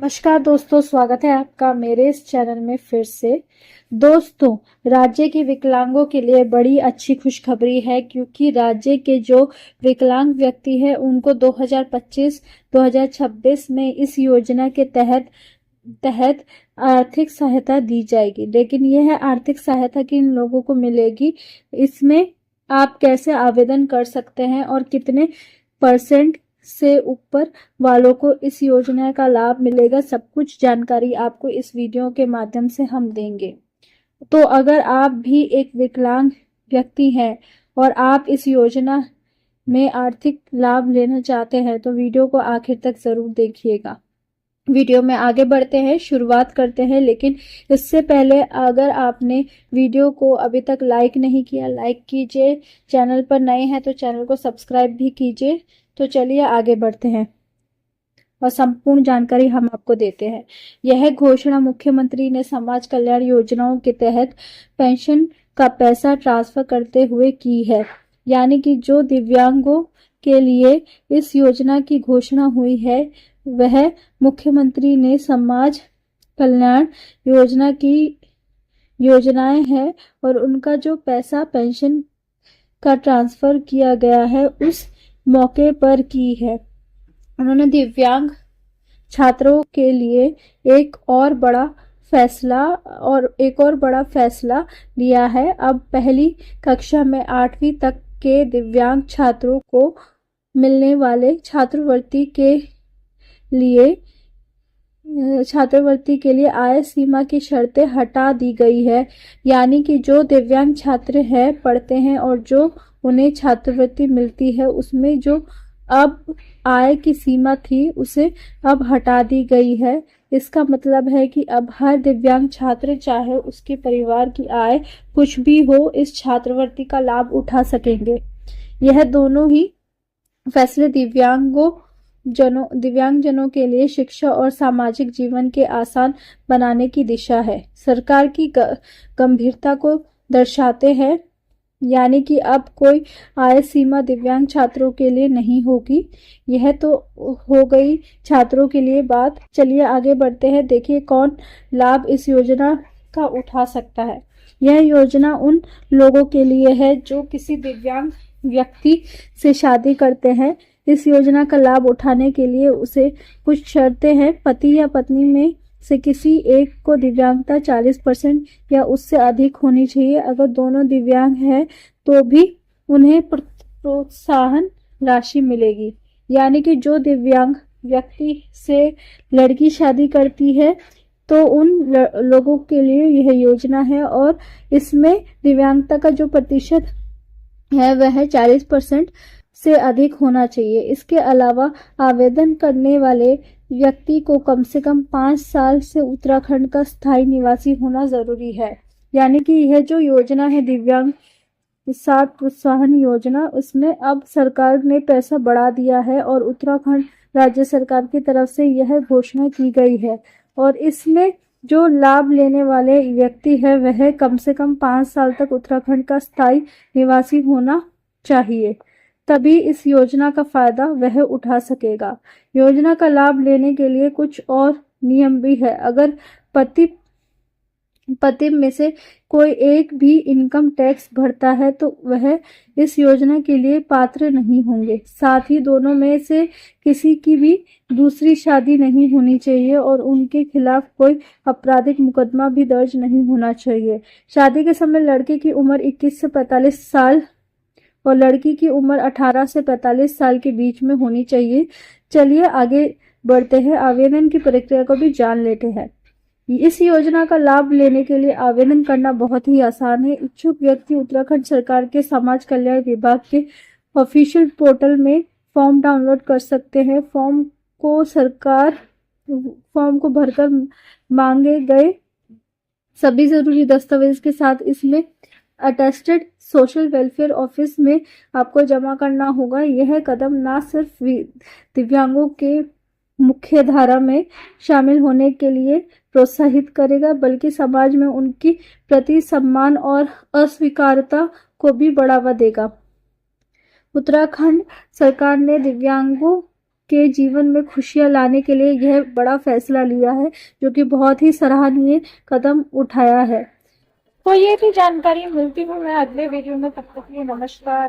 नमस्कार दोस्तों, स्वागत है आपका मेरे इस चैनल में फिर से। दोस्तों, राज्य के विकलांगों के लिए बड़ी अच्छी खुशखबरी है क्योंकि राज्य के जो विकलांग व्यक्ति हैं उनको 2025-2026 में इस योजना के तहत तहत आर्थिक सहायता दी जाएगी। लेकिन यह आर्थिक सहायता किन लोगों को मिलेगी, इसमें आप कैसे आवेदन कर सकते हैं और कितने परसेंट से ऊपर वालों को इस योजना का लाभ मिलेगा, सब कुछ जानकारी आपको इस वीडियो के माध्यम से हम देंगे। तो अगर आप भी एक विकलांग व्यक्ति हैं और आप इस योजना में आर्थिक लाभ लेना चाहते हैं तो वीडियो को आखिर तक जरूर देखिएगा। वीडियो में आगे बढ़ते हैं, शुरुआत करते हैं। लेकिन इससे पहले अगर आपने वीडियो को अभी तक लाइक नहीं किया, लाइक कीजिए। चैनल पर नए हैं तो चैनल को सब्सक्राइब भी कीजिए। तो चलिए आगे बढ़ते हैं और संपूर्ण जानकारी हम आपको देते हैं। यह घोषणा मुख्यमंत्री ने समाज कल्याण योजनाओं के तहत पेंशन का पैसा ट्रांसफर करते हुए की है। यानी कि जो दिव्यांगों के लिए इस योजना की घोषणा हुई है वह मुख्यमंत्री ने समाज कल्याण योजना की योजनाएं हैं और उनका जो पैसा पेंशन का ट्रांसफर किया गया है उस मौके पर की है। उन्होंने दिव्यांग छात्रों के लिए एक और बड़ा फैसला लिया है। अब पहली कक्षा में 8वीं तक के दिव्यांग छात्रों को मिलने वाले छात्रवृत्ति के लिए आय सीमा की शर्तें हटा दी गई है। यानी कि जो दिव्यांग छात्र हैं, पढ़ते हैं और जो उन्हें छात्रवृत्ति मिलती है उसमें जो अब आय की सीमा थी उसे अब हटा दी गई है। इसका मतलब है कि अब हर दिव्यांग छात्र, चाहे उसके परिवार की आय कुछ भी हो, इस छात्रवृत्ति का लाभ उठा सकेंगे। यह दोनों ही फैसले दिव्यांगजनों के लिए शिक्षा और सामाजिक जीवन के आसान बनाने की दिशा है, सरकार की गंभीरता को दर्शाते हैं। यानी कि अब कोई आय सीमा दिव्यांग छात्रों के लिए नहीं होगी। यह तो हो गई छात्रों के लिए बात। चलिए आगे बढ़ते हैं, देखिए कौन लाभ इस योजना का उठा सकता है। यह योजना उन लोगों के लिए है जो किसी दिव्यांग व्यक्ति से शादी करते हैं। इस योजना का लाभ उठाने के लिए उसे कुछ शर्तें हैं। पति या पत्नी में से किसी एक को दिव्यांगता 40% या उससे अधिक होनी चाहिए। अगर दोनों दिव्यांग हैं तो भी उन्हें प्रोत्साहन राशि मिलेगी। यानी कि जो दिव्यांग व्यक्ति से लड़की शादी करती है तो उन लोगों के लिए यह योजना है और इसमें दिव्यांगता का जो प्रतिशत है वह 40% से अधिक होना चाहिए। इसके अलावा आवेदन करने वाले व्यक्ति को कम से कम 5 साल से उत्तराखंड का स्थायी निवासी होना जरूरी है। यानी कि यह जो योजना है दिव्यांग साथ प्रोत्साहन योजना, उसमें अब सरकार ने पैसा बढ़ा दिया है और उत्तराखंड राज्य सरकार की तरफ से यह घोषणा की गई है। और इसमें जो लाभ लेने वाले व्यक्ति है वह कम से कम 5 साल तक उत्तराखंड का स्थायी निवासी होना चाहिए, तभी इस योजना का फायदा वह उठा सकेगा। योजना का लाभ लेने के लिए कुछ और नियम भी है। अगर पति में से कोई एक भी इनकम टैक्स भरता है तो वह इस योजना के लिए पात्र नहीं होंगे। साथ ही दोनों में से किसी की भी दूसरी शादी नहीं होनी चाहिए और उनके खिलाफ कोई आपराधिक मुकदमा भी दर्ज नहीं होना चाहिए। शादी के समय लड़के की उम्र 21 से 45 साल और लड़की की उम्र 18 से 45 साल के बीच में होनी चाहिए। चलिए आगे बढ़ते हैं, आवेदन की प्रक्रिया को भी जान लेते हैं। इस योजना का लाभ लेने के लिए आवेदन करना बहुत ही आसान है। इच्छुक व्यक्ति उत्तराखंड सरकार के समाज कल्याण विभाग के ऑफिशियल पोर्टल में फॉर्म डाउनलोड कर सकते हैं। फॉर्म को भरकर मांगे गए सभी जरूरी दस्तावेज के साथ इसमें अटेस्टेड सोशल वेलफेयर ऑफिस में आपको जमा करना होगा। यह कदम न सिर्फ दिव्यांगों के मुख्य धारा में शामिल होने के लिए प्रोत्साहित करेगा बल्कि समाज में उनकी प्रति सम्मान और अस्वीकारता को भी बढ़ावा देगा। उत्तराखंड सरकार ने दिव्यांगों के जीवन में खुशियां लाने के लिए यह बड़ा फैसला लिया है, जो कि बहुत ही सराहनीय कदम उठाया है। तो ये थी जानकारी। मिलती हूँ मैं अगले वीडियो में, तब तक के लिए नमस्कार।